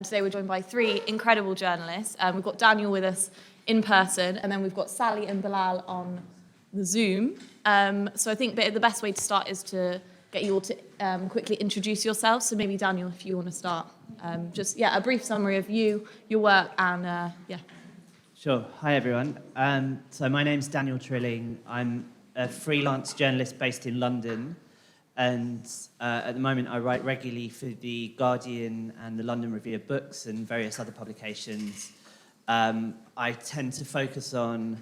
Today we're joined by three incredible journalists. We've got Daniel with us in person, and then we've got Sally and Bilal on the Zoom. So I think the best way to start is to get you all to quickly introduce yourselves. So maybe Daniel, if you want to start. Just a brief summary of you, your work, and Sure. Hi, everyone. So my name's Daniel Trilling. I'm a freelance journalist based in London. And at the moment, I write regularly for The Guardian and the London Review of Books and various other publications. I tend to focus on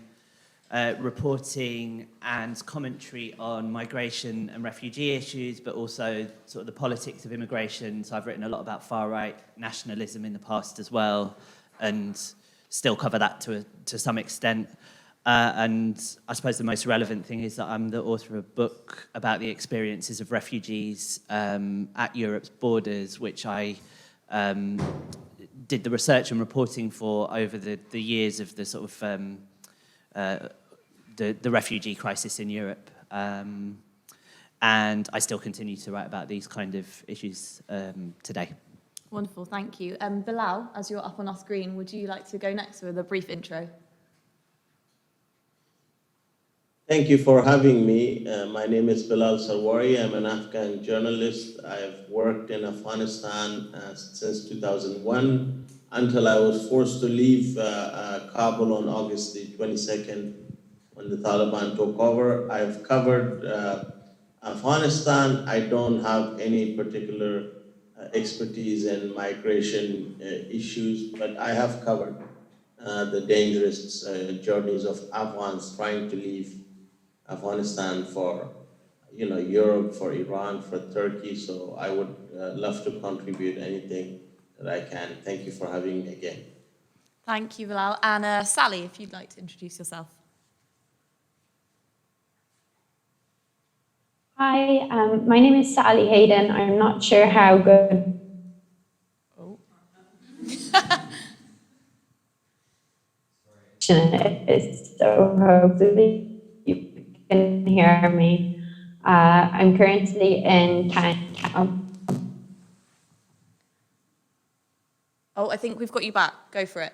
reporting and commentary on migration and refugee issues, but also sort of the politics of immigration. So I've written a lot about far-right nationalism in the past as well, and still cover that to some extent. And I suppose the most relevant thing is that I'm the author of a book about the experiences of refugees at Europe's borders, which I did the research and reporting for over the years of the sort of the refugee crisis in Europe. And I still continue to write about these kind of issues today. Wonderful, thank you. Bilal, as you're up on our screen, would you like to go next with a brief intro? Thank you for having me. My name is Bilal Salwari. I'm an Afghan journalist. I've worked in Afghanistan since 2001 until I was forced to leave Kabul on August the 22nd when the Taliban took over. I've covered Afghanistan. I don't have any particular expertise in migration issues, but I have covered the dangerous journeys of Afghans trying to leave Afghanistan for, Europe, for Iran, for Turkey. So I would love to contribute anything that I can. Thank you for having me again. Thank you, Bilal. And Sally, if you'd like to introduce yourself. Hi, my name is Sally Hayden. I'm not sure how good. Oh. It is, so hopefully you can hear me. I'm currently in Kenya. Oh, I think we've got you back. Go for it.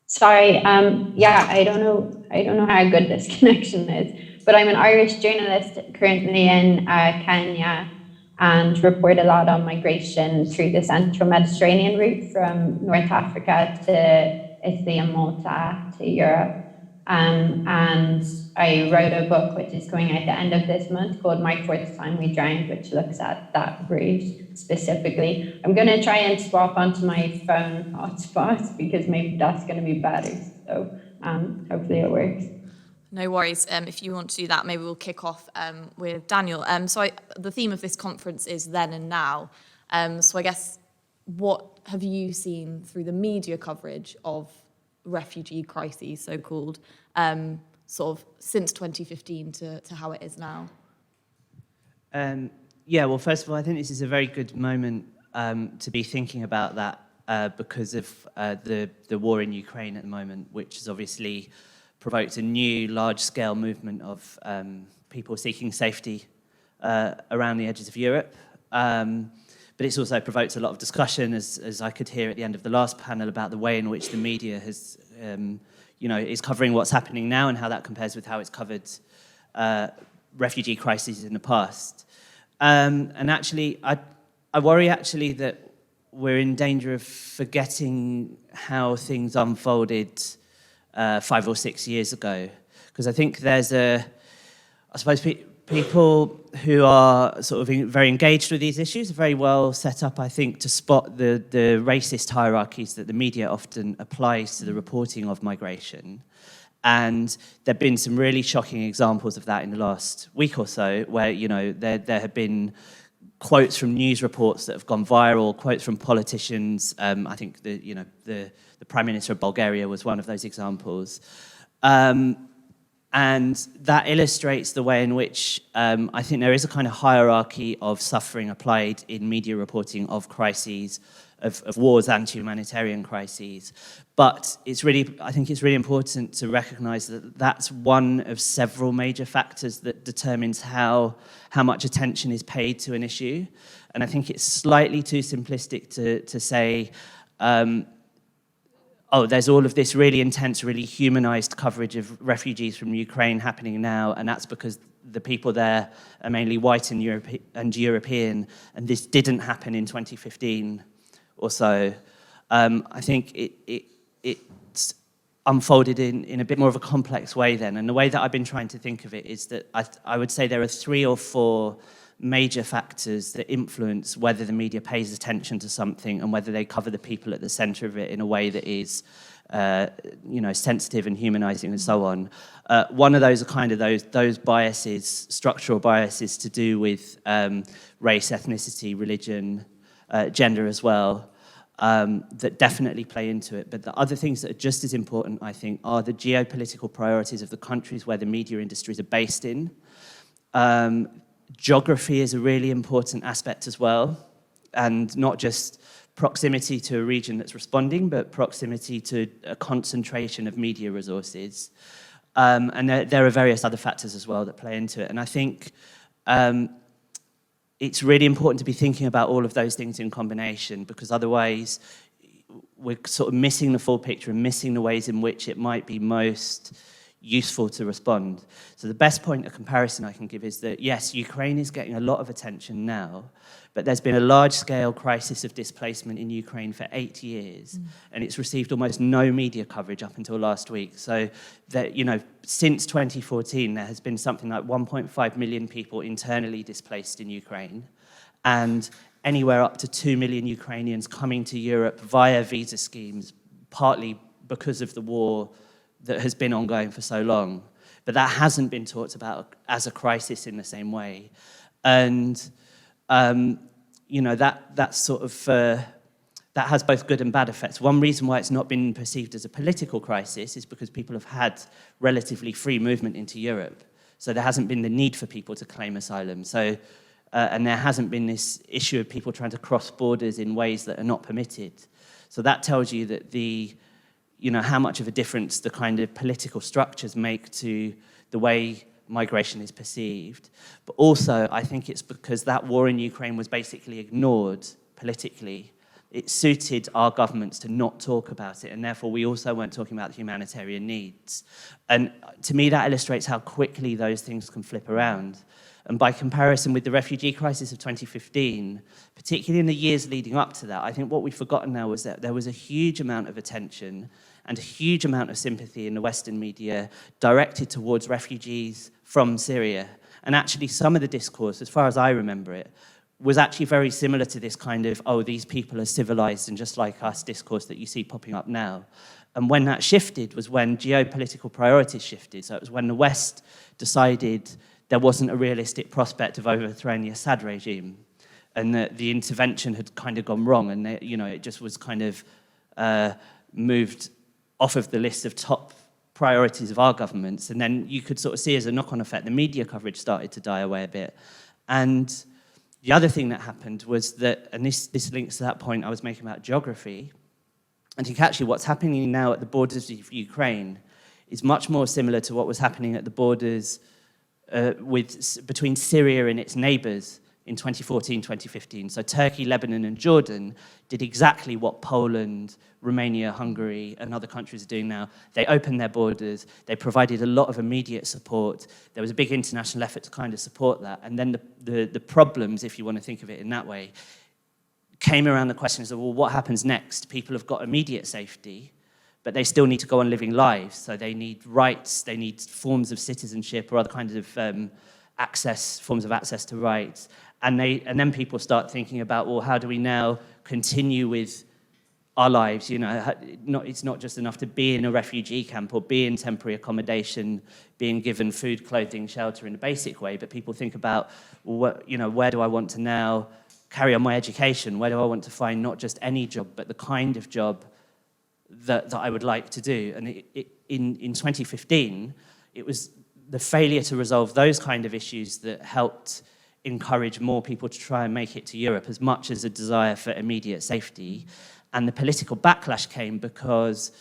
Sorry, I don't know how good this connection is, but I'm an Irish journalist currently in Kenya and report a lot on migration through the central Mediterranean route from North Africa to Italy and Malta to Europe. And I wrote a book which is going out at the end of this month called My Fourth Time We Drowned, which looks at that route specifically. I'm going to try and swap onto my phone hotspot because maybe that's going to be better. So hopefully it works. No worries. If you want to do that, maybe we'll kick off with Daniel. The theme of this conference is then and now. So I guess, what have you seen through the media coverage of refugee crises, so-called, sort of since 2015 to how it is now? Well, first of all, I think this is a very good moment to be thinking about that because of the war in Ukraine at the moment, which has obviously provoked a new large-scale movement of people seeking safety around the edges of Europe. But it's also provoked a lot of discussion, as I could hear at the end of the last panel, about the way in which the media has, is covering what's happening now and how that compares with how it's covered refugee crises in the past. And actually, I worry actually that we're in danger of forgetting how things unfolded 5 or 6 years ago, because I think there's people who are sort of very engaged with these issues are very well set up, I think, to spot the racist hierarchies that the media often applies to the reporting of migration. And there have been some really shocking examples of that in the last week or so, where there have been quotes from news reports that have gone viral, quotes from politicians. I think the Prime Minister of Bulgaria was one of those examples. And And that illustrates the way in which I think there is a kind of hierarchy of suffering applied in media reporting of crises, of wars and humanitarian crises. But I think it's really important to recognize that that's one of several major factors that determines how much attention is paid to an issue. And I think it's slightly too simplistic to say, there's all of this really intense, really humanized coverage of refugees from Ukraine happening now, and that's because the people there are mainly white and European, and this didn't happen in 2015 or so. I think it's unfolded in a bit more of a complex way then, and the way that I've been trying to think of it is that I would say there are 3 or 4 major factors that influence whether the media pays attention to something and whether they cover the people at the center of it in a way that is sensitive and humanizing and so on. One of those are kind of those biases, structural biases to do with race, ethnicity, religion, gender as well, that definitely play into it. But the other things that are just as important, I think, are the geopolitical priorities of the countries where the media industries are based in. Geography is a really important aspect as well, and not just proximity to a region that's responding, but proximity to a concentration of media resources. And there are various other factors as well that play into it. And I think it's really important to be thinking about all of those things in combination, because otherwise we're sort of missing the full picture and missing the ways in which it might be most useful to respond. So the best point of comparison I can give is that, yes, Ukraine is getting a lot of attention now, but there's been a large-scale crisis of displacement in Ukraine for 8 years, and it's received almost no media coverage up until last week. So that, since 2014, there has been something like 1.5 million people internally displaced in Ukraine, and anywhere up to 2 million Ukrainians coming to Europe via visa schemes, partly because of the war that has been ongoing for so long. But that hasn't been talked about as a crisis in the same way. And, that sort of, that has both good and bad effects. One reason why it's not been perceived as a political crisis is because people have had relatively free movement into Europe. So there hasn't been the need for people to claim asylum. So, and there hasn't been this issue of people trying to cross borders in ways that are not permitted. So that tells you that how much of a difference the kind of political structures make to the way migration is perceived. But also, I think it's because that war in Ukraine was basically ignored politically. It suited our governments to not talk about it, and therefore we also weren't talking about the humanitarian needs. And to me, that illustrates how quickly those things can flip around. And by comparison with the refugee crisis of 2015, particularly in the years leading up to that, I think what we've forgotten now was that there was a huge amount of attention and a huge amount of sympathy in the Western media directed towards refugees from Syria. And actually some of the discourse, as far as I remember it, was actually very similar to this kind of, these people are civilized and just like us discourse that you see popping up now. And when that shifted was when geopolitical priorities shifted. So it was when the West decided there wasn't a realistic prospect of overthrowing the Assad regime, and that the intervention had kind of gone wrong, and it just was kind of moved off of the list of top priorities of our governments. And then you could sort of see as a knock-on effect, the media coverage started to die away a bit. And the other thing that happened was that, and this links to that point I was making about geography, I think actually what's happening now at the borders of Ukraine is much more similar to what was happening at the borders between Syria and its neighbors in 2014, 2015. So Turkey, Lebanon, and Jordan did exactly what Poland, Romania, Hungary, and other countries are doing now. They opened their borders. They provided a lot of immediate support. There was a big international effort to kind of support that. And then the problems, if you want to think of it in that way, came around the questions of, well, what happens next? People have got immediate safety, but they still need to go on living lives. So they need rights, they need forms of citizenship or other kinds of forms of access to rights. And then people start thinking about, well, how do we now continue with our lives? It's not just enough to be in a refugee camp or be in temporary accommodation, being given food, clothing, shelter in a basic way, but people think about, well, where do I want to now carry on my education? Where do I want to find not just any job, but the kind of job that I would like to do? And in 2015, it was the failure to resolve those kind of issues that helped encourage more people to try and make it to Europe as much as a desire for immediate safety. And the political backlash came because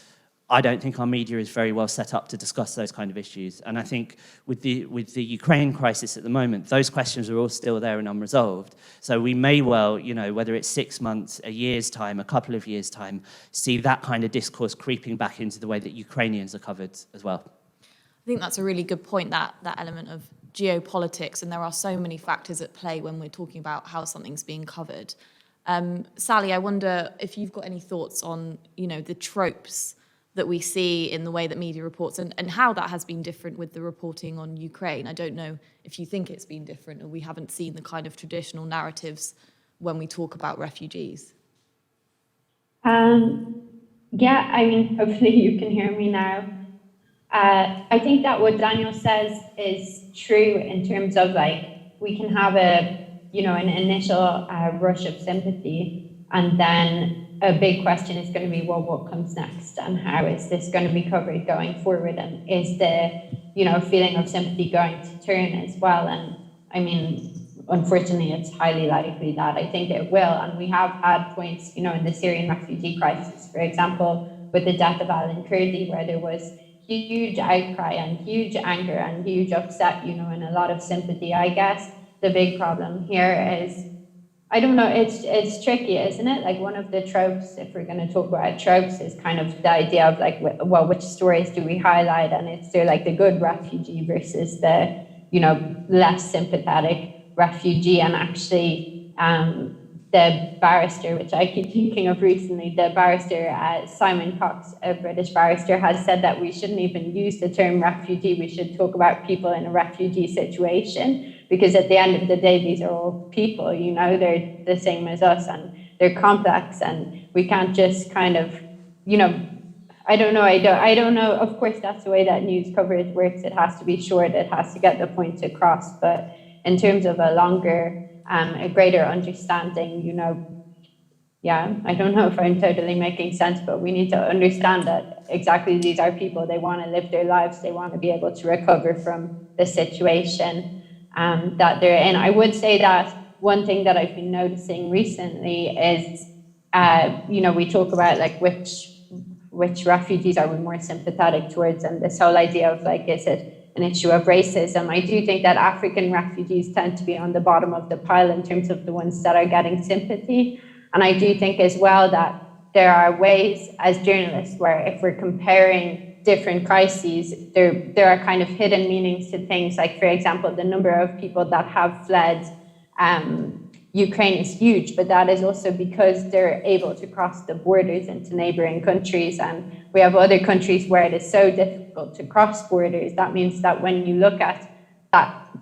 I don't think our media is very well set up to discuss those kind of issues. And I think with the Ukraine crisis at the moment, those questions are all still there and unresolved. So we may well, whether it's 6 months, a year's time, a couple of years' time, see that kind of discourse creeping back into the way that Ukrainians are covered as well. I think that's a really good point, that element of geopolitics, and there are so many factors at play when we're talking about how something's being covered. Sally, I wonder if you've got any thoughts on, the tropes that we see in the way that media reports and how that has been different with the reporting on Ukraine. I don't know if you think it's been different or we haven't seen the kind of traditional narratives when we talk about refugees. Yeah, hopefully you can hear me now. I think that what Daniel says is true in terms of we can have an initial rush of sympathy, and then a big question is going to be, well, what comes next, and how is this going to be covered going forward, and is the feeling of sympathy going to turn as well? And unfortunately, it's highly likely that I think it will, and we have had points, in the Syrian refugee crisis, for example, with the death of Alan Kurdi, where there was huge outcry and huge anger and huge upset, and a lot of sympathy. I guess the big problem here is, I don't know, it's tricky, isn't it? One of the tropes, if we're going to talk about tropes, is kind of the idea of which stories do we highlight, and it's the good refugee versus the, less sympathetic refugee. And actually, the barrister, which I keep thinking of recently, the barrister Simon Cox, a British barrister, has said that we shouldn't even use the term refugee. We should talk about people in a refugee situation, because at the end of the day, these are all people, they're the same as us, and they're complex, and we can't just kind of, I don't know. Of course, that's the way that news coverage works. It has to be short, it has to get the points across, but in terms of a longer, a greater understanding, I don't know if I'm totally making sense, but we need to understand that exactly these are people. They want to live their lives. They want to be able to recover from the situation that they're in. I would say that one thing that I've been noticing recently is, we talk about which refugees are we more sympathetic towards, and this whole idea of is it an issue of racism? I do think that African refugees tend to be on the bottom of the pile in terms of the ones that are getting sympathy. And I do think as well that there are ways as journalists where if we're comparing different crises, there are kind of hidden meanings to things. For example, the number of people that have fled Ukraine is huge, but that is also because they're able to cross the borders into neighboring countries. And we have other countries where it is so difficult to cross borders. That means that when you look at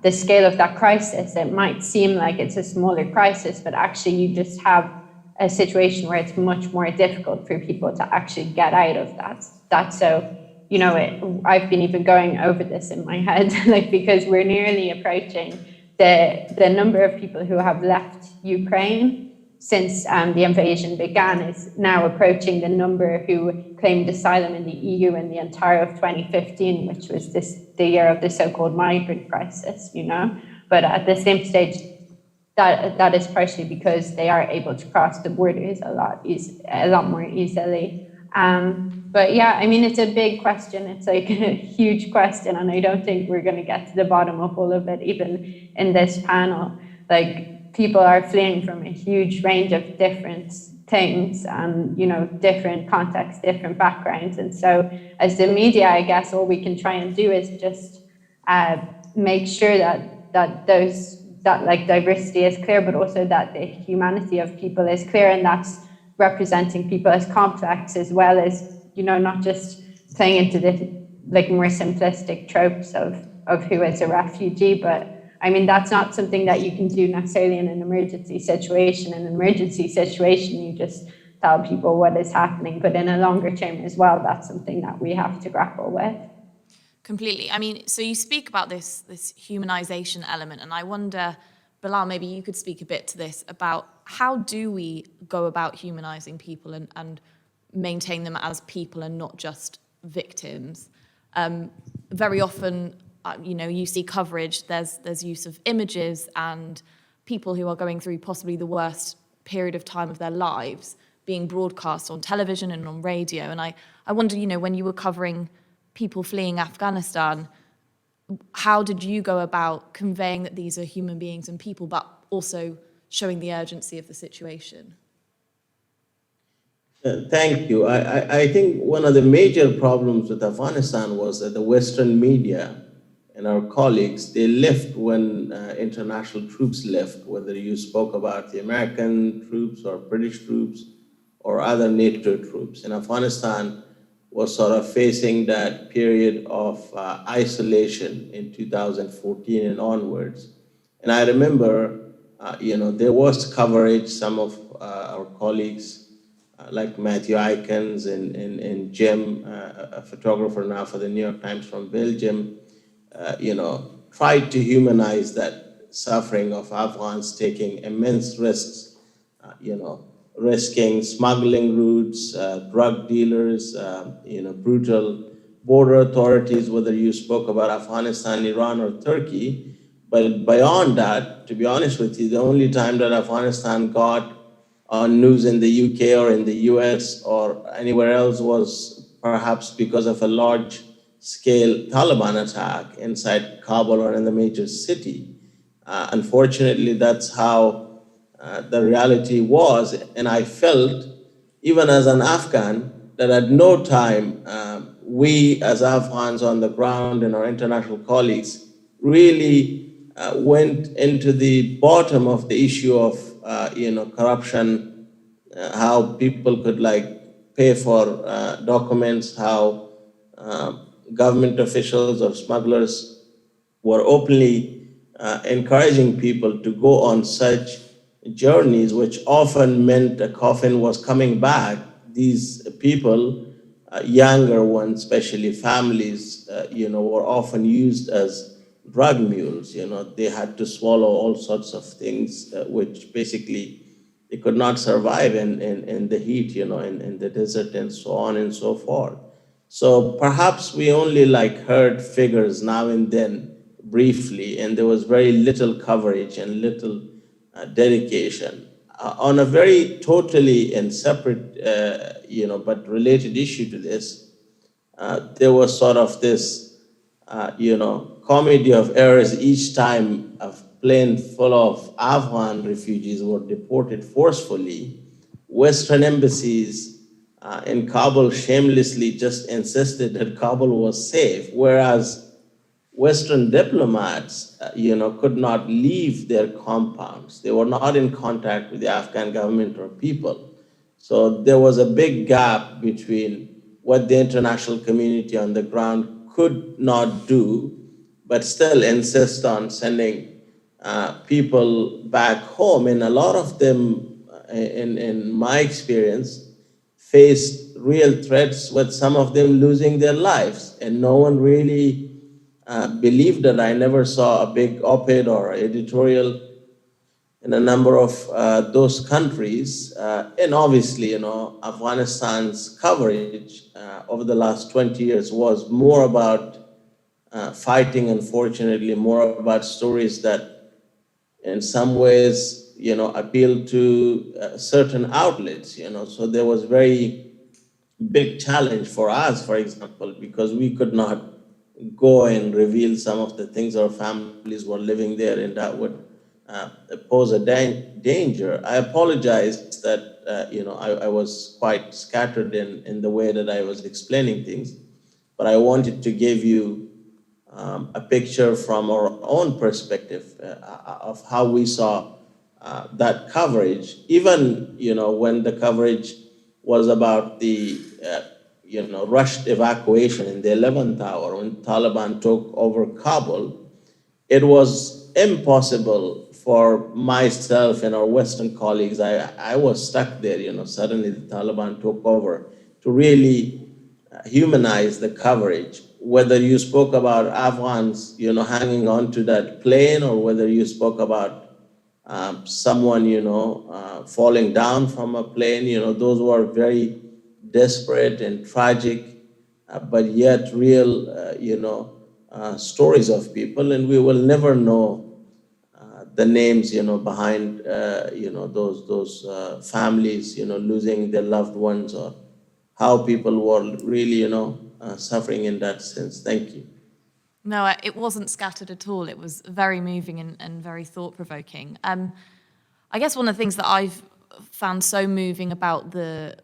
the scale of that crisis, it might seem like it's a smaller crisis, but actually you just have a situation where it's much more difficult for people to actually get out of that. So, I've been even going over this in my head, because we're nearly approaching the number of people who have left Ukraine since the invasion began is now approaching the number who claimed asylum in the EU in the entire of 2015, which was the year of the so-called migrant crisis, But at the same stage, that is partially because they are able to cross the borders a lot more easily. But yeah, it's a big question. It's a huge question, and I don't think we're going to get to the bottom of all of it, even in this panel. People are fleeing from a huge range of different things and, different contexts, different backgrounds. And so as the media, I guess all we can try and do is just make sure that diversity is clear, but also that the humanity of people is clear, and that's representing people as complex, as well as, not just playing into the more simplistic tropes of who is a refugee. But that's not something that you can do necessarily in an emergency situation. In an emergency situation, you just tell people what is happening, but in a longer term as well, that's something that we have to grapple with. Completely. So you speak about this humanization element, and I wonder, Bilal, maybe you could speak a bit to this about how do we go about humanizing people and maintain them as people and not just victims. Very often you see coverage, there's use of images and people who are going through possibly the worst period of time of their lives being broadcast on television and on radio. And I wonder, when you were covering people fleeing Afghanistan, how did you go about conveying that these are human beings and people, but also showing the urgency of the situation? Thank you. I think one of the major problems with Afghanistan was that the Western media and our colleagues, they left when international troops left, whether you spoke about the American troops or British troops or other NATO troops. And Afghanistan was sort of facing that period of isolation in 2014 and onwards. And I remember, there was coverage, some of our colleagues, like Matthew Eikens and Jim, a photographer now for the New York Times from Belgium, tried to humanize that suffering of Afghans taking immense risks, risking smuggling routes, drug dealers, brutal border authorities, whether you spoke about Afghanistan, Iran, or Turkey. But beyond that, to be honest with you, the only time that Afghanistan got on news in the UK or in the US or anywhere else was perhaps because of a large-scale Taliban attack inside Kabul or in the major city. Unfortunately, that's how the reality was. And I felt, even as an Afghan, that at no time we as Afghans on the ground and our international colleagues really went into the bottom of the issue of corruption, how people could pay for documents, how government officials or smugglers were openly encouraging people to go on such journeys, which often meant a coffin was coming back. These people, younger ones, especially families, were often used as drug mules. They had to swallow all sorts of things, which basically they could not survive in the heat, in the desert and so on and so forth. So perhaps we only heard figures now and then briefly, and there was very little coverage and little dedication. On a very totally and separate, but related issue to this, there was sort of this, comedy of errors each time a plane full of Afghan refugees were deported forcefully. Western embassies in Kabul shamelessly just insisted that Kabul was safe, whereas Western diplomats, could not leave their compounds. They were not in contact with the Afghan government or people. So there was a big gap between what the international community on the ground could not do, but still insist on sending people back home. And a lot of them, in my experience, faced real threats, with some of them losing their lives. And no one really believed that. I never saw a big op-ed or editorial in a number of those countries. And obviously, Afghanistan's coverage over the last 20 years was more about fighting, unfortunately, more about stories that in some ways, appeal to certain outlets, So there was very big challenge for us, for example, because we could not go and reveal some of the things our families were living there, and that would pose a danger. I apologize that I was quite scattered in the way that I was explaining things, but I wanted to give you a picture from our own perspective of how we saw that coverage, even when the coverage was about the rushed evacuation in the 11th hour when Taliban took over Kabul. It was impossible for myself and our Western colleagues. I was stuck there, suddenly the Taliban took over, to really humanize the coverage. Whether you spoke about Afghans, hanging on to that plane, or whether you spoke about someone, falling down from a plane, those were very desperate and tragic, but yet real, stories of people, and we will never know the names, behind, those families, losing their loved ones, or how people were really, suffering in that sense. Thank you. No, it wasn't scattered at all. It was very moving and very thought-provoking. I guess one of the things that I've found so moving about the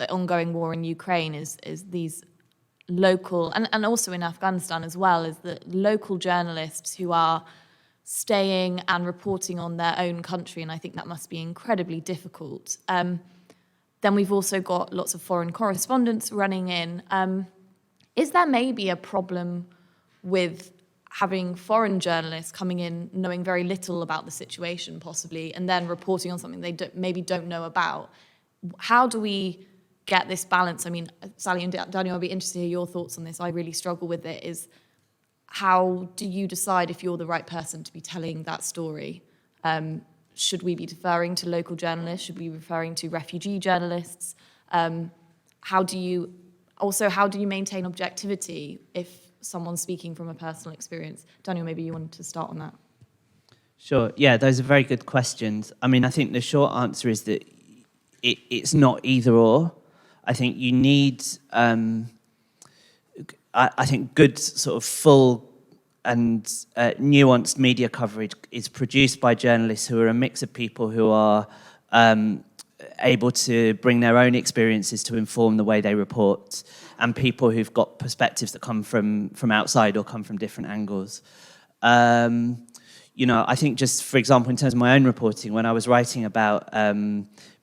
ongoing war in Ukraine is these local, and also in Afghanistan as well, is the local journalists who are staying and reporting on their own country, and I think that must be incredibly difficult. Then we've also got lots of foreign correspondents running in. Is there maybe a problem with having foreign journalists coming in, knowing very little about the situation possibly, and then reporting on something they maybe don't know about? How do we get this balance? I mean, Sally and Daniel, I'd be interested to hear your thoughts on this. I really struggle with it, is how do you decide if you're the right person to be telling that story? Should we be deferring to local journalists? Should we be referring to refugee journalists? How do you maintain objectivity if someone's speaking from a personal experience? Daniel, maybe you wanted to start on that. Sure. Yeah, those are very good questions. I mean, I think the short answer is that it's not either or. I think you need, I think good sort of full and nuanced media coverage is produced by journalists who are a mix of people who are able to bring their own experiences to inform the way they report, and people who've got perspectives that come from outside or come from different angles. I think just, for example, in terms of my own reporting, when I was writing about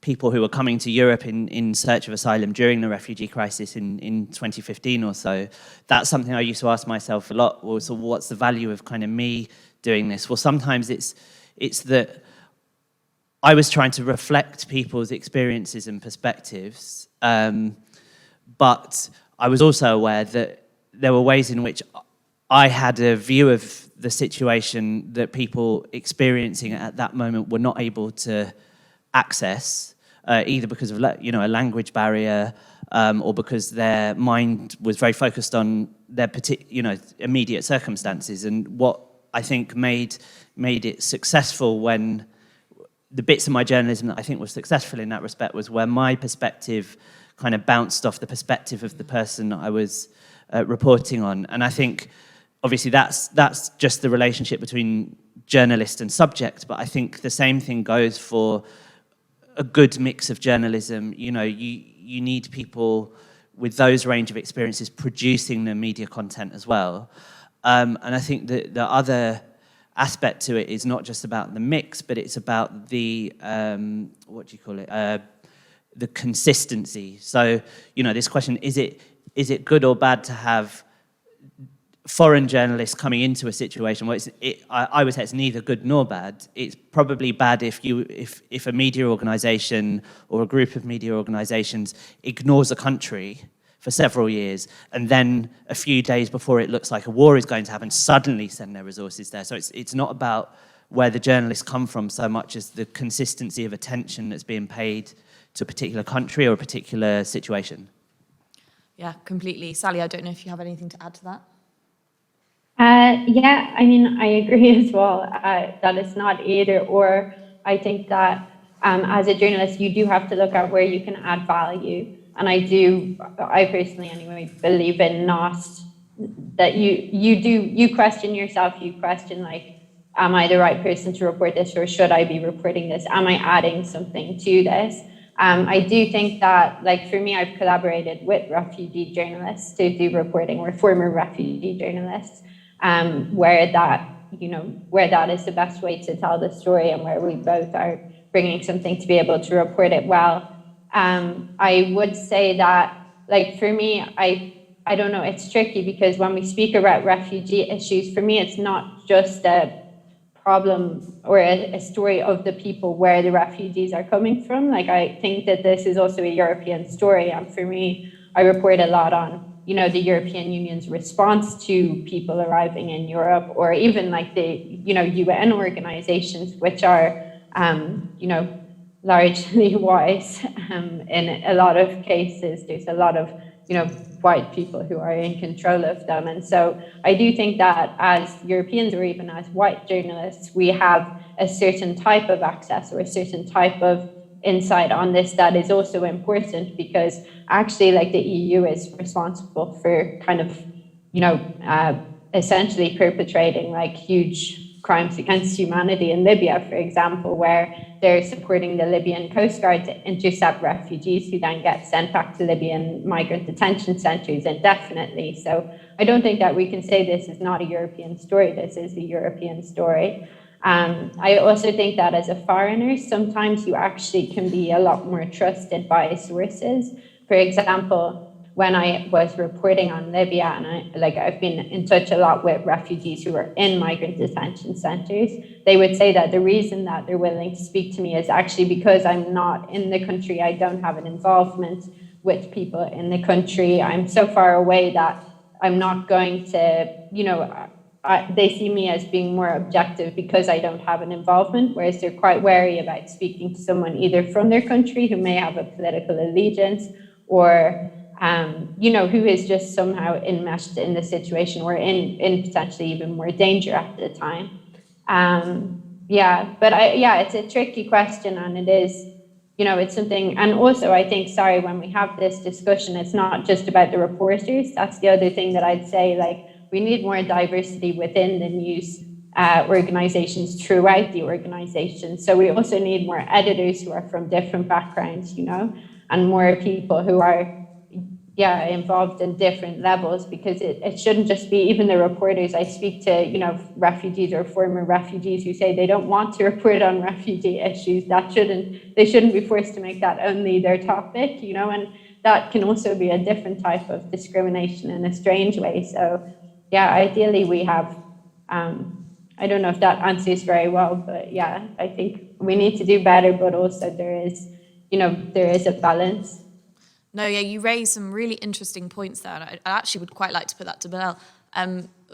people who were coming to Europe in search of asylum during the refugee crisis in 2015 or so, that's something I used to ask myself a lot. Well, so what's the value of kind of me doing this? Well, sometimes it's that I was trying to reflect people's experiences and perspectives, but I was also aware that there were ways in which I had a view of the situation that people experiencing it at that moment were not able to access, either because of a language barrier, or because their mind was very focused on their immediate circumstances. And what I think made it successful, when the bits of my journalism that I think was successful in that respect, was where my perspective kind of bounced off the perspective of the person that I was reporting on. And I think obviously that's just the relationship between journalist and subject, but I think the same thing goes for a good mix of journalism. You need people with those range of experiences producing the media content as well. And I think that the other aspect to it is not just about the mix, but it's about the, the consistency. So, this question, is it good or bad to have foreign journalists coming into a situation where I would say it's neither good nor bad. It's probably bad if a media organisation or a group of media organisations ignores a country for several years, and then a few days before it looks like a war is going to happen, suddenly send their resources there. So it's not about where the journalists come from so much as the consistency of attention that's being paid to a particular country or a particular situation. Yeah, completely. Sally, I don't know if you have anything to add to that. Yeah, I mean, I agree as well that it's not either or. I think that as a journalist, you do have to look at where you can add value. And I personally anyway, believe in not that you question yourself, you question like, am I the right person to report this, or should I be reporting this? Am I adding something to this? I do think that, like, for me, I've collaborated with refugee journalists to do reporting, or former refugee journalists, where that is the best way to tell the story, and where we both are bringing something to be able to report it well. I would say that, like, for me, I don't know, it's tricky, because when we speak about refugee issues, for me, it's not just a problem or a story of the people where the refugees are coming from. Like, I think that this is also a European story, and for me, I report a lot on, the European Union's response to people arriving in Europe, or even like the, UN organizations, which are, largely wise in a lot of cases. There's a lot of white people who are in control of them. And so I do think that as Europeans or even as white journalists, we have a certain type of access or a certain type of insight on this that is also important, because actually like the EU is responsible for kind of, essentially perpetrating like huge crimes against humanity in Libya, for example, where they're supporting the Libyan Coast Guard to intercept refugees who then get sent back to Libyan migrant detention centres indefinitely. So I don't think that we can say this is not a European story. This is a European story. I also think that as a foreigner, sometimes you actually can be a lot more trusted by sources. For example, when I was reporting on Libya, and I've been in touch a lot with refugees who are in migrant detention centres, they would say that the reason that they're willing to speak to me is actually because I'm not in the country. I don't have an involvement with people in the country. I'm so far away that I'm not going to, they see me as being more objective because I don't have an involvement, whereas they're quite wary about speaking to someone either from their country who may have a political allegiance, or who is just somehow enmeshed in the situation or in potentially even more danger at the time. It's a tricky question, and it is, it's something. And also, I think, when we have this discussion, it's not just about the reporters. That's the other thing that I'd say, we need more diversity within the news organizations throughout the organization. So we also need more editors who are from different backgrounds, and more people who are involved in different levels, because it shouldn't just be even the reporters. I speak to, refugees or former refugees who say they don't want to report on refugee issues. They shouldn't be forced to make that only their topic, and that can also be a different type of discrimination in a strange way. So ideally we have, I don't know if that answers very well, but I think we need to do better, but also there is a balance. No, you raised some really interesting points there, and I actually would quite like to put that to Bilal.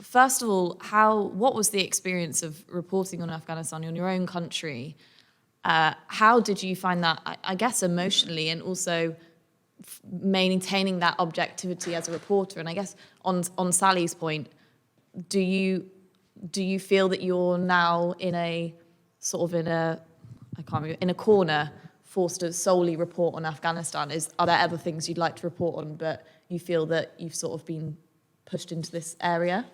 First of all, what was the experience of reporting on Afghanistan in your own country? How did you find that, I guess, emotionally, and also maintaining that objectivity as a reporter? And I guess on Sally's point, do you feel that you're now in a corner, forced to solely report on Afghanistan? Are there other things you'd like to report on, but you feel that you've sort of been pushed into this area?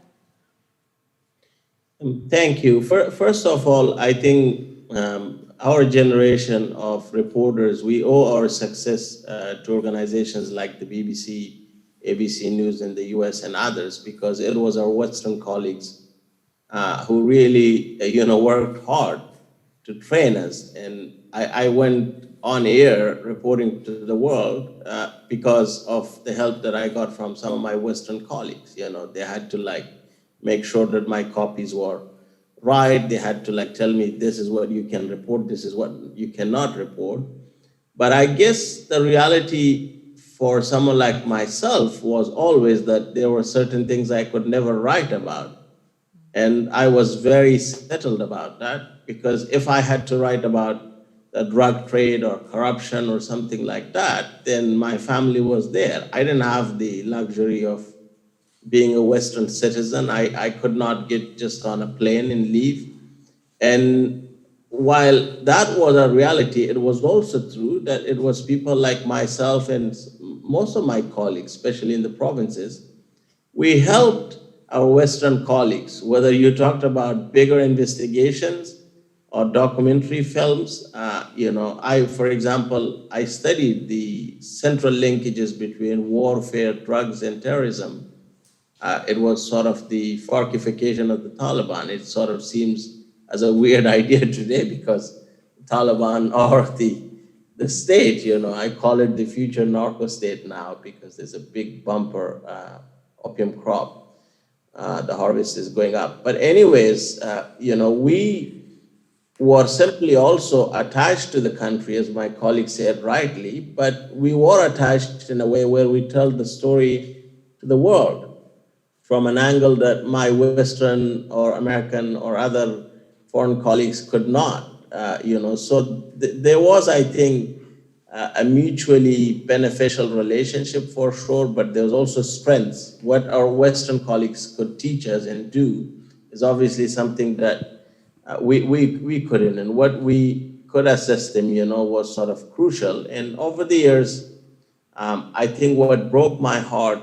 Thank you. First of all, I think our generation of reporters, we owe our success to organizations like the BBC, ABC News in the US and others, because it was our Western colleagues who really worked hard to train us. And I went on air reporting to the world because of the help that I got from some of my Western colleagues. They had to make sure that my copies were right. They had to tell me, this is what you can report, this is what you cannot report. But I guess the reality for someone like myself was always that there were certain things I could never write about. And I was very settled about that, because if I had to write about the drug trade or corruption or something like that, then my family was there. I didn't have the luxury of being a Western citizen. I could not get just on a plane and leave. And while that was a reality, it was also true that it was people like myself and most of my colleagues, especially in the provinces, we helped our Western colleagues, whether you talked about bigger investigations or documentary films. For example, I studied the central linkages between warfare, drugs, and terrorism. It was sort of the Farcification of the Taliban. It sort of seems as a weird idea today, because Taliban or the state, I call it the future narco state now, because there's a big bumper opium crop. The harvest is going up. But anyways, we were simply also attached to the country, as my colleague said rightly, but we were attached in a way where we tell the story to the world from an angle that my Western or American or other foreign colleagues could not. So there was, I think, a mutually beneficial relationship for sure, but there's also strengths. What our Western colleagues could teach us and do is obviously something that we couldn't, and what we could assist them, was sort of crucial. And over the years, I think what broke my heart,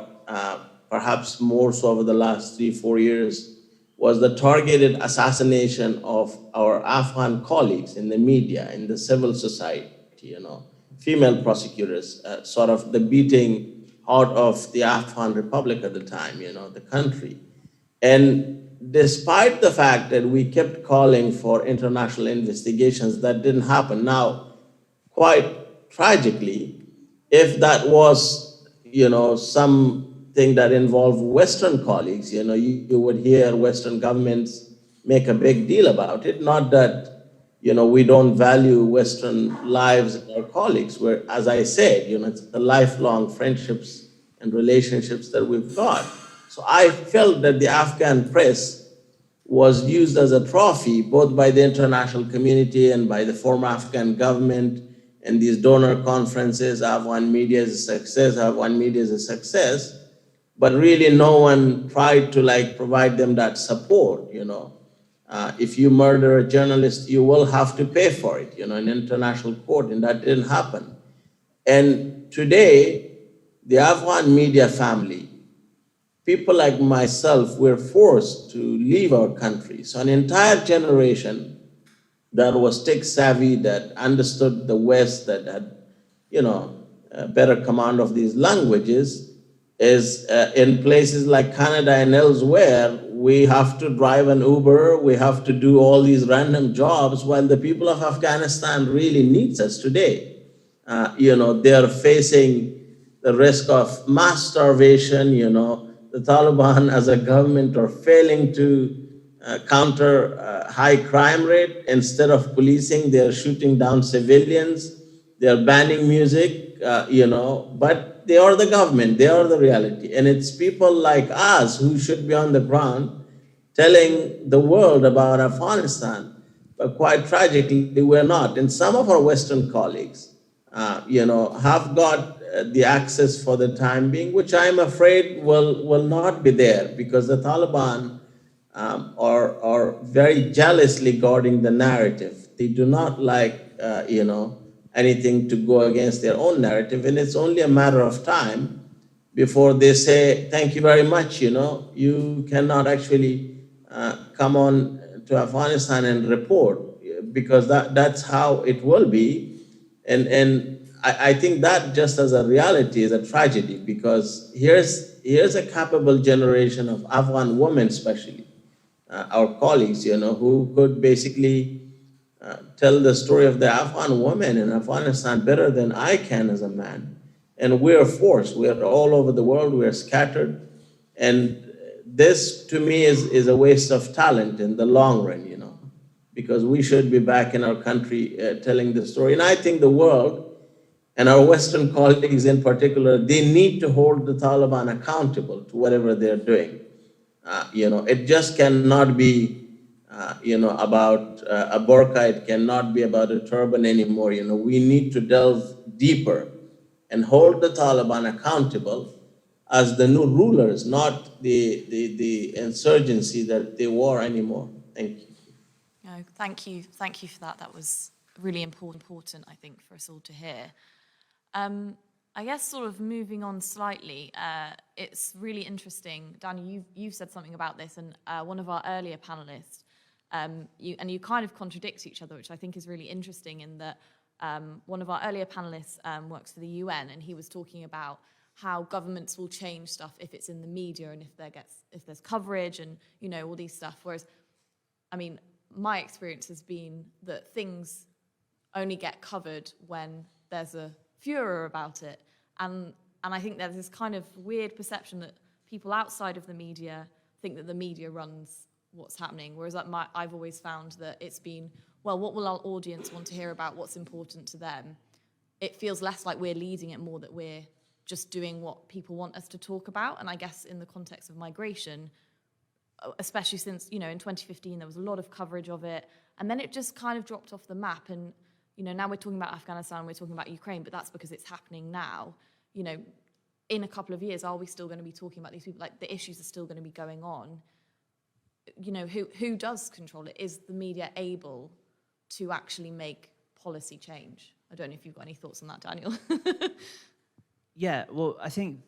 perhaps more so over the last 3-4 years, was the targeted assassination of our Afghan colleagues in the media, in the civil society, female prosecutors, sort of the beating heart of the Afghan Republic at the time, the country. And despite the fact that we kept calling for international investigations, that didn't happen. Now, quite tragically, if that was, something that involved Western colleagues, you would hear Western governments make a big deal about it. Not that, we don't value Western lives and our colleagues, where, as I said, it's the lifelong friendships and relationships that we've got. So I felt that the Afghan press was used as a trophy, both by the international community and by the former Afghan government, and these donor conferences. Afghan media is a success, Afghan media is a success, but really no one tried to provide them that support, if you murder a journalist, you will have to pay for it, in international court, and that didn't happen. And today, the Afghan media family, people like myself, were forced to leave our country. So an entire generation that was tech savvy, that understood the West, that had, a better command of these languages, is in places like Canada and elsewhere. We have to drive an Uber, we have to do all these random jobs, while the people of Afghanistan really needs us today. They're facing the risk of mass starvation. The Taliban as a government are failing to counter high crime rate. Instead of policing, they're shooting down civilians, they're banning music, but they are the government, they are the reality. And it's people like us who should be on the ground telling the world about Afghanistan. But quite tragically, we're not. And some of our Western colleagues, have got the access for the time being, which I'm afraid will not be there, because the Taliban are very jealously guarding the narrative. They do not like, anything to go against their own narrative, and it's only a matter of time before they say, thank you very much, you cannot actually come on to Afghanistan and report, because that's how it will be. And I think that, just as a reality, is a tragedy, because here's a capable generation of Afghan women, especially our colleagues, who could basically tell the story of the Afghan women in Afghanistan better than I can as a man. And we're forced, we're all over the world, we're scattered. And this, to me, is a waste of talent in the long run, because we should be back in our country telling the story. And I think the world, and our Western colleagues in particular, they need to hold the Taliban accountable to whatever they're doing. It just cannot be about a burqa, it cannot be about a turban anymore. We need to delve deeper and hold the Taliban accountable as the new rulers, not the insurgency that they were anymore. Thank you. No, thank you for that. That was really important, I think, for us all to hear. I guess sort of moving on slightly, it's really interesting. Danny, you've said something about this, and one of our earlier panelists, you kind of contradict each other, which I think is really interesting, in that one of our earlier panelists works for the UN, and he was talking about how governments will change stuff if it's in the media and if there's coverage and all these stuff. Whereas, I mean, my experience has been that things only get covered when there's a furor about it, and I think there's this kind of weird perception that people outside of the media think that the media runs what's happening, whereas I've always found that it's been, well, what will our audience want to hear about, what's important to them? It feels less like we're leading it, more that we're just doing what people want us to talk about. And I guess in the context of migration, especially since, in 2015, there was a lot of coverage of it, and then it just kind of dropped off the map. And, now we're talking about Afghanistan, we're talking about Ukraine, but that's because it's happening now. In a couple of years, are we still going to be talking about these people? Like, the issues are still going to be going on. Who does control it? Is the media able to actually make policy change? I don't know if you've got any thoughts on that, Daniel. Yeah, well, I think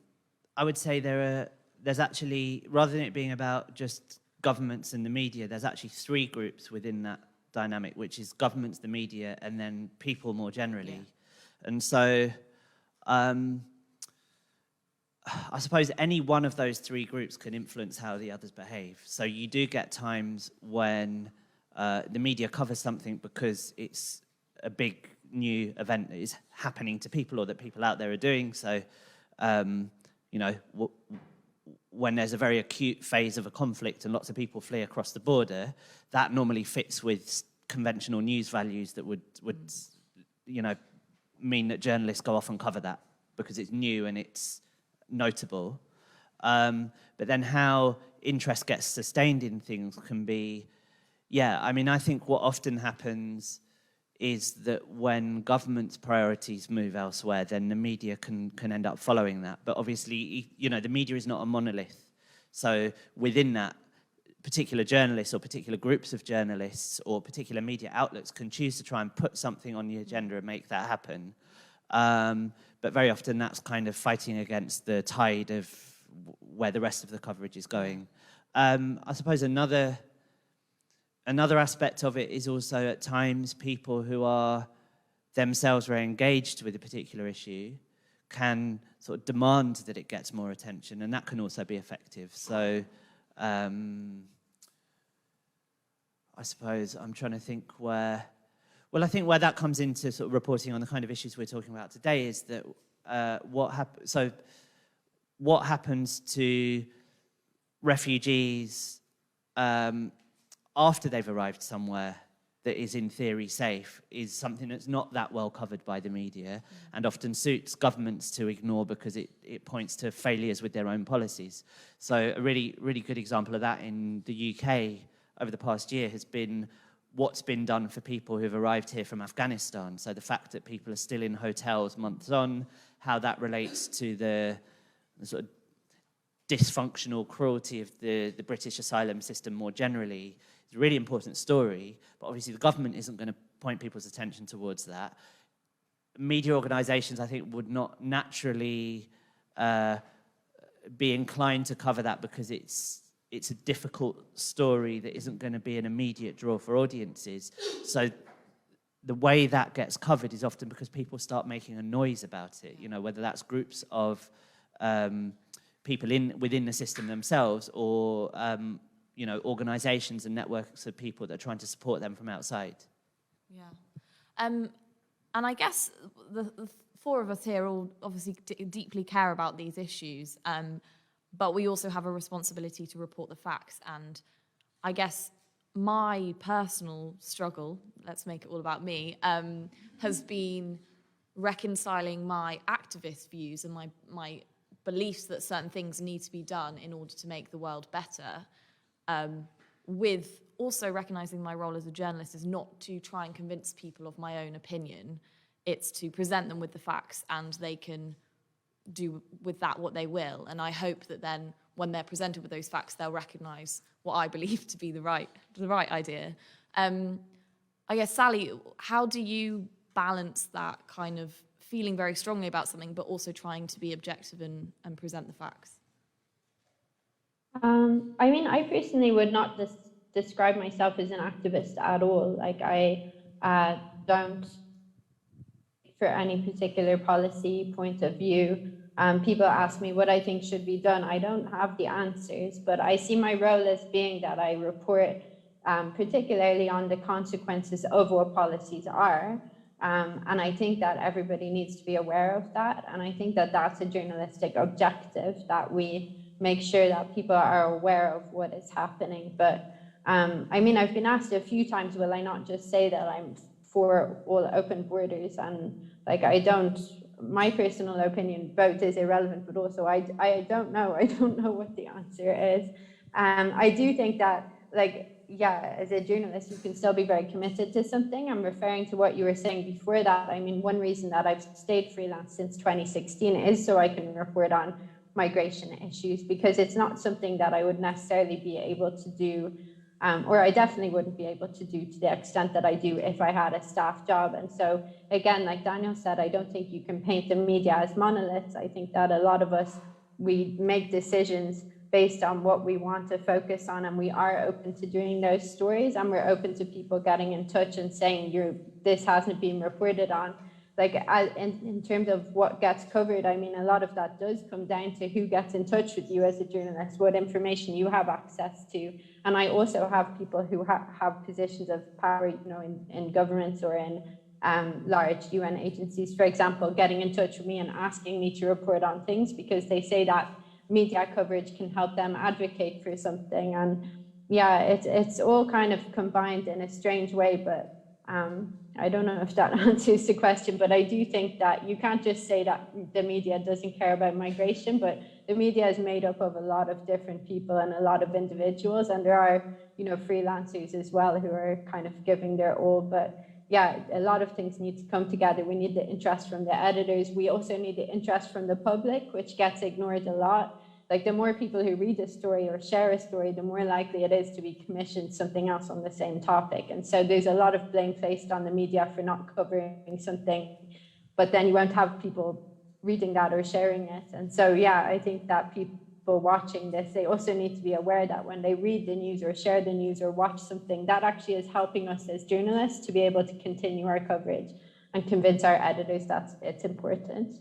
I would say there's actually, rather than it being about just governments and the media, there's actually three groups within that dynamic, which is governments, the media, and then people more generally. Yeah. And so I suppose any one of those three groups can influence how the others behave. So you do get times when the media covers something because it's a big new event that is happening to people or that people out there are doing. So, when there's a very acute phase of a conflict and lots of people flee across the border, that normally fits with conventional news values that would mean that journalists go off and cover that because it's new and it's notable. But then how interest gets sustained in things can be, I think what often happens is that when government's priorities move elsewhere, then the media can end up following that. But obviously, the media is not a monolith. So within that, particular journalists or particular groups of journalists or particular media outlets can choose to try and put something on the agenda and make that happen. But very often that's kind of fighting against the tide of where the rest of the coverage is going. I suppose another aspect of it is also at times people who are themselves very engaged with a particular issue can sort of demand that it gets more attention, and that can also be effective. So I suppose I'm trying to think where that comes into sort of reporting on the kind of issues we're talking about today is that what happens to refugees after they've arrived somewhere that is in theory safe is something that's not that well covered by the media and often suits governments to ignore because it points to failures with their own policies. So a really, really good example of that in the UK over the past year has been what's been done for people who've arrived here from Afghanistan. So the fact that people are still in hotels months on, how that relates to the sort of dysfunctional cruelty of the British asylum system more generally. It's a really important story, but obviously the government isn't going to point people's attention towards that. Media organisations, I think, would not naturally be inclined to cover that because it's a difficult story that isn't going to be an immediate draw for audiences. So the way that gets covered is often because people start making a noise about it, whether that's groups of people within the system themselves or organisations and networks of people that are trying to support them from outside. Yeah. And I guess the four of us here all obviously deeply care about these issues, but we also have a responsibility to report the facts. And I guess my personal struggle, let's make it all about me, has been reconciling my activist views and my beliefs that certain things need to be done in order to make the world better, with also recognising my role as a journalist is not to try and convince people of my own opinion. It's to present them with the facts and they can do with that what they will. And I hope that then when they're presented with those facts, they'll recognise what I believe to be the right idea. I guess, Sally, how do you balance that kind of feeling very strongly about something, but also trying to be objective and present the facts? I personally would not describe myself as an activist at all. Like, I don't, for any particular policy point of view, people ask me what I think should be done. I don't have the answers, but I see my role as being that I report particularly on the consequences of what policies are. And I think that everybody needs to be aware of that. And I think that that's a journalistic objective, that we make sure that people are aware of what is happening. But I've been asked a few times, will I not just say that I'm for all open borders? And my personal opinion, both is irrelevant, but also I don't know what the answer is. I do think that, yeah, as a journalist, you can still be very committed to something. I'm referring to what you were saying before that. I mean, one reason that I've stayed freelance since 2016 is so I can report on migration issues, because it's not something that I would necessarily be able to do, or I definitely wouldn't be able to do to the extent that I do if I had a staff job. And so, again, like Daniel said, I don't think you can paint the media as monoliths. I think that a lot of us, we make decisions based on what we want to focus on, and we are open to doing those stories, and we're open to people getting in touch and saying, this hasn't been reported on. Like, in terms of what gets covered, I mean, a lot of that does come down to who gets in touch with you as a journalist, what information you have access to. And I also have people who have positions of power, you know, in governments or in large UN agencies, for example, getting in touch with me and asking me to report on things because they say that media coverage can help them advocate for something. And yeah, it's all kind of combined in a strange way, but I don't know if that answers the question, but I do think that you can't just say that the media doesn't care about migration, but the media is made up of a lot of different people and a lot of individuals, and there are, you know, freelancers as well who are kind of giving their all. But yeah, a lot of things need to come together. We need the interest from the editors. We also need the interest from the public, which gets ignored a lot. Like, the more people who read a story or share a story, the more likely it is to be commissioned something else on the same topic. And so there's a lot of blame placed on the media for not covering something, but then you won't have people reading that or sharing it. And so, yeah, I think that people watching this, they also need to be aware that when they read the news or share the news or watch something, that actually is helping us as journalists to be able to continue our coverage and convince our editors that it's important.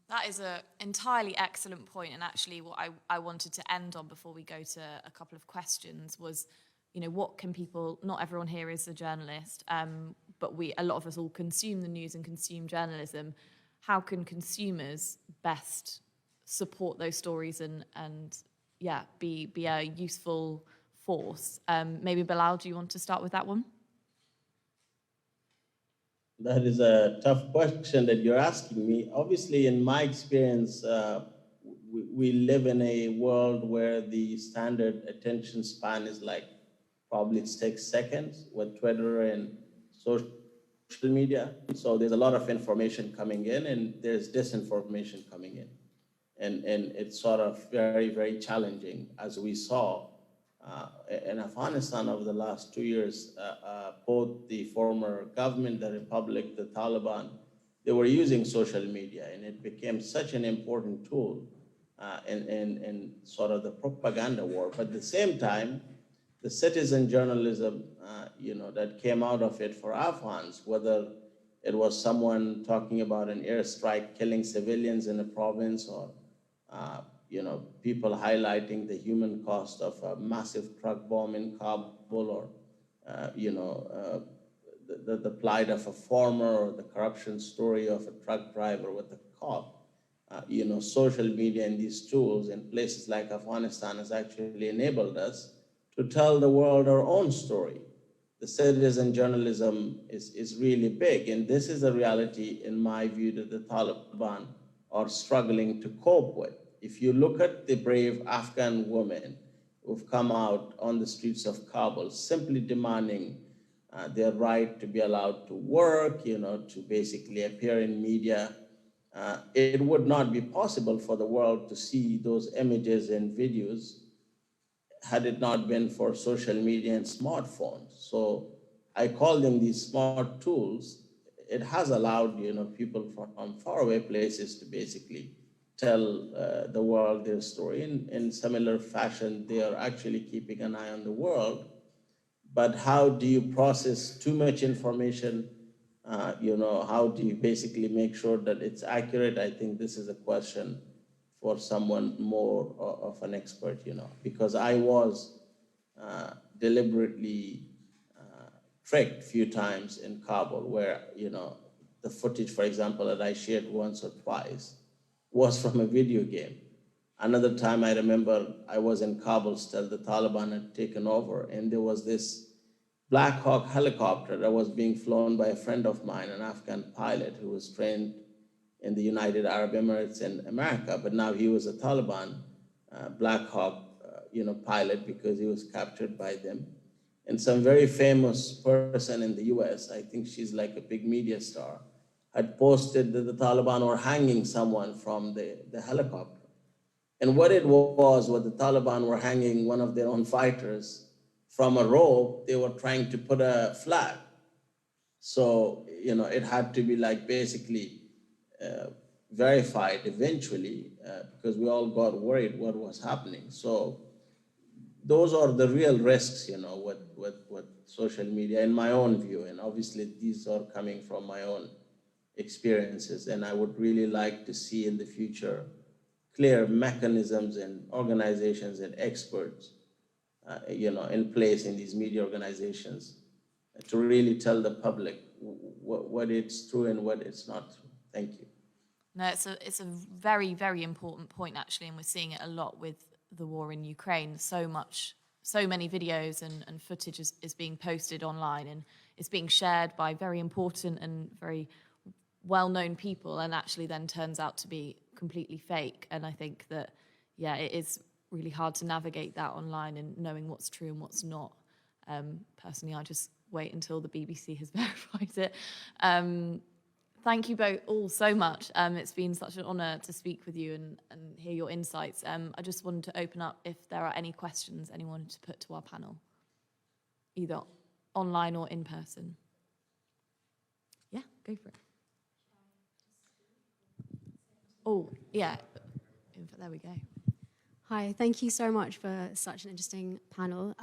That is an entirely excellent point, and actually what I wanted to end on before we go to a couple of questions was, you know, what can people, not everyone here is a journalist, but a lot of us all consume the news and consume journalism. How can consumers best support those stories and be a useful force? Maybe Bilal, do you want to start with that one? That is a tough question that you're asking me. Obviously, in my experience, we live in a world where the standard attention span is like probably 6 seconds with Twitter and social media. So there's a lot of information coming in and there's disinformation coming in. And it's sort of very, very challenging, as we saw in Afghanistan over the last 2 years. Both the former government, the Republic, the Taliban, they were using social media, and it became such an important tool in sort of the propaganda war. But at the same time, the citizen journalism, that came out of it for Afghans, whether it was someone talking about an airstrike killing civilians in a province, or people highlighting the human cost of a massive truck bomb in Kabul, or the plight of a farmer, or the corruption story of a truck driver with a cop. Social media and these tools in places like Afghanistan has actually enabled us to tell the world our own story. The citizen journalism is really big, and this is a reality, in my view, that the Taliban are struggling to cope with. If you look at the brave Afghan women who've come out on the streets of Kabul simply demanding their right to be allowed to work, to basically appear in media, it would not be possible for the world to see those images and videos had it not been for social media and smartphones. So I call them these smart tools. It has allowed people from faraway places to basically tell the world their story. In similar fashion, they are actually keeping an eye on the world. But how do you process too much information? How do you basically make sure that it's accurate? I think this is a question for someone more of an expert, because I was deliberately tricked a few times in Kabul, where, the footage, for example, that I shared once or twice was from a video game. Another time I remember I was in Kabul still, the Taliban had taken over, and there was this Black Hawk helicopter that was being flown by a friend of mine, an Afghan pilot who was trained in the United Arab Emirates in America, but now he was a Taliban Black Hawk pilot because he was captured by them. And some very famous person in the US, I think she's like a big media star, had posted that the Taliban were hanging someone from the helicopter. And what it was, what the Taliban were hanging one of their own fighters from a rope, they were trying to put a flag. So, you know, it had to be like basically verified eventually because we all got worried what was happening. So those are the real risks, you know, with social media, in my own view. And obviously these are coming from my own experiences. And I would really like to see in the future clear mechanisms and organizations and experts, you know, in place in these media organizations to really tell the public what it's true and what it's not true. Thank you. No, it's a very, very important point, actually, and we're seeing it a lot with the war in Ukraine. So many videos and footage is being posted online, and it's being shared by very important and very well-known people, and actually then turns out to be completely fake. And I think that, yeah, it is really hard to navigate that online and knowing what's true and what's not. Personally, I just wait until the BBC has verified it. Thank you both all so much. It's been such an honour to speak with you and hear your insights. I just wanted to open up if there are any questions anyone wanted to put to our panel, either online or in person. Yeah, go for it. Oh, yeah. There we go. Hi, thank you so much for such an interesting panel.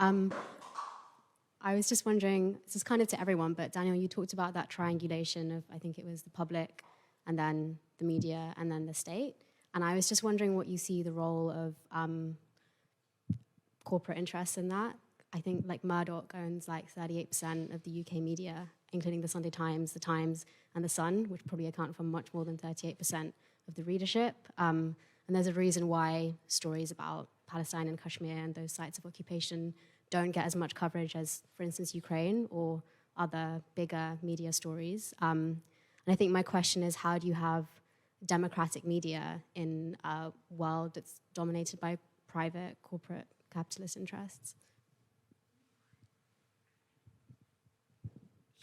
I was just wondering, this is kind of to everyone, but Daniel, you talked about that triangulation of, I think it was the public, and then the media, and then the state. And I was just wondering what you see the role of corporate interests in that. I think like Murdoch owns like 38% of the UK media, including the Sunday Times, the Times, and the Sun, which probably account for much more than 38% of the readership. And there's a reason why stories about Palestine and Kashmir and those sites of occupation don't get as much coverage as, for instance, Ukraine or other bigger media stories. And I think my question is, how do you have democratic media in a world that's dominated by private corporate capitalist interests?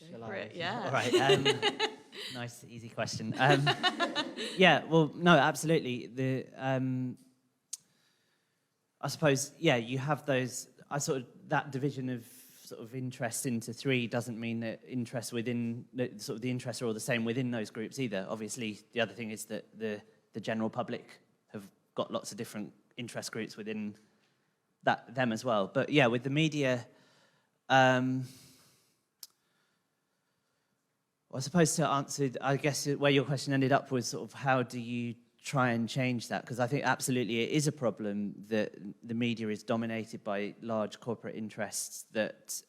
Go for it, yeah. All right. Nice, easy question. Yeah, well, no, absolutely. I suppose, yeah, you have those. That division of sort of interest into three doesn't mean that interest within the interests are all the same within those groups either. Obviously, the other thing is that the general public have got lots of different interest groups within them as well. But yeah, with the media, I suppose to answer, I guess where your question ended up was sort of how do you try and change that? Because I think absolutely it is a problem that the media is dominated by large corporate interests that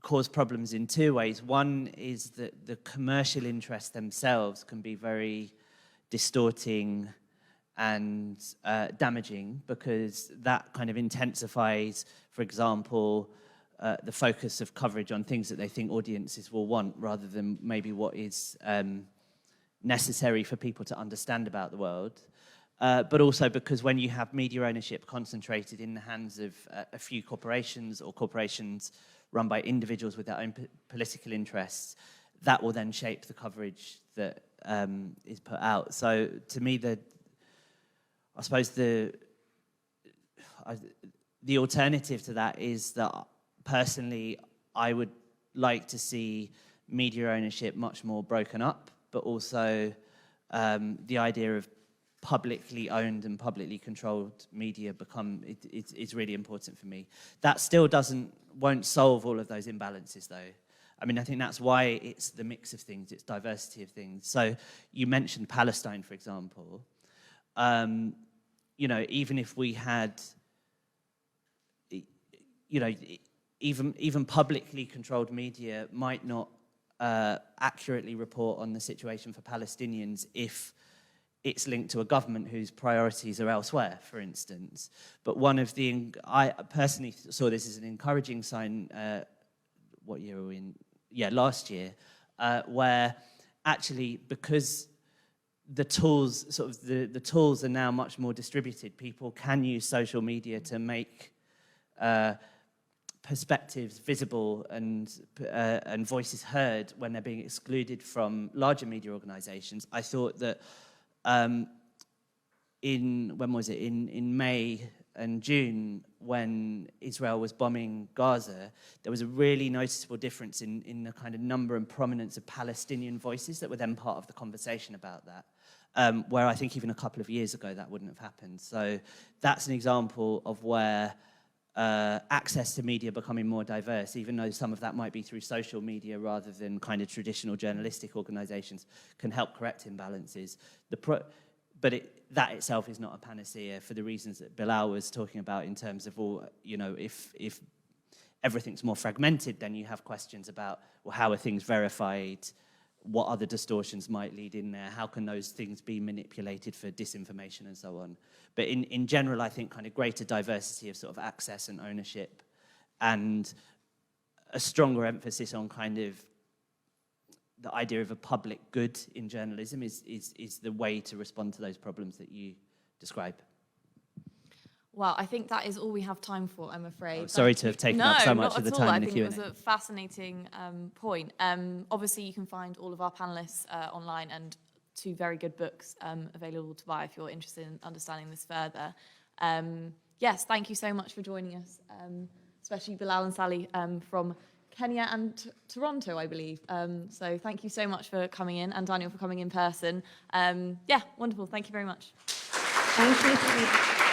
cause problems in two ways. One is that the commercial interests themselves can be very distorting and damaging, because that kind of intensifies, for example, the focus of coverage on things that they think audiences will want rather than maybe what is necessary for people to understand about the world. But also because when you have media ownership concentrated in the hands of a few corporations or corporations run by individuals with their own political interests, that will then shape the coverage that is put out. So to me, I suppose the alternative to that is that personally, I would like to see media ownership much more broken up, but also the idea of publicly owned and publicly controlled media it's really important for me. That still won't solve all of those imbalances, though. I mean, I think that's why it's the mix of things, it's diversity of things. So you mentioned Palestine, for example. You know, even if we had, you know, even publicly controlled media might not accurately report on the situation for Palestinians if it's linked to a government whose priorities are elsewhere, for instance. But I personally saw this as an encouraging sign, what year were we in? Yeah, last year, where actually, because the tools, the tools are now much more distributed, people can use social media to make perspectives visible and voices heard when they're being excluded from larger media organisations. I thought that in May and June, when Israel was bombing Gaza, there was a really noticeable difference in the kind of number and prominence of Palestinian voices that were then part of the conversation about that. Where I think even a couple of years ago that wouldn't have happened. So that's an example of where access to media becoming more diverse, even though some of that might be through social media rather than kind of traditional journalistic organisations, can help correct imbalances. That itself is not a panacea for the reasons that Bilal was talking about in terms of, if everything's more fragmented, then you have questions about, well, how are things verified? What other distortions might lead in there? How can those things be manipulated for disinformation and so on? But in general, I think kind of greater diversity of sort of access and ownership and a stronger emphasis on kind of the idea of a public good in journalism is the way to respond to those problems that you describe. Well, I think that is all we have time for, I'm afraid. Sorry to have taken up so much of the time in the Q&A. I think it was a fascinating point. Obviously, you can find all of our panelists online and 2 very good books available to buy if you're interested in understanding this further. Yes, thank you so much for joining us, especially Bilal and Sally from Kenya and Toronto, I believe. So thank you so much for coming in, and Daniel for coming in person. Yeah, wonderful. Thank you very much. Thank you.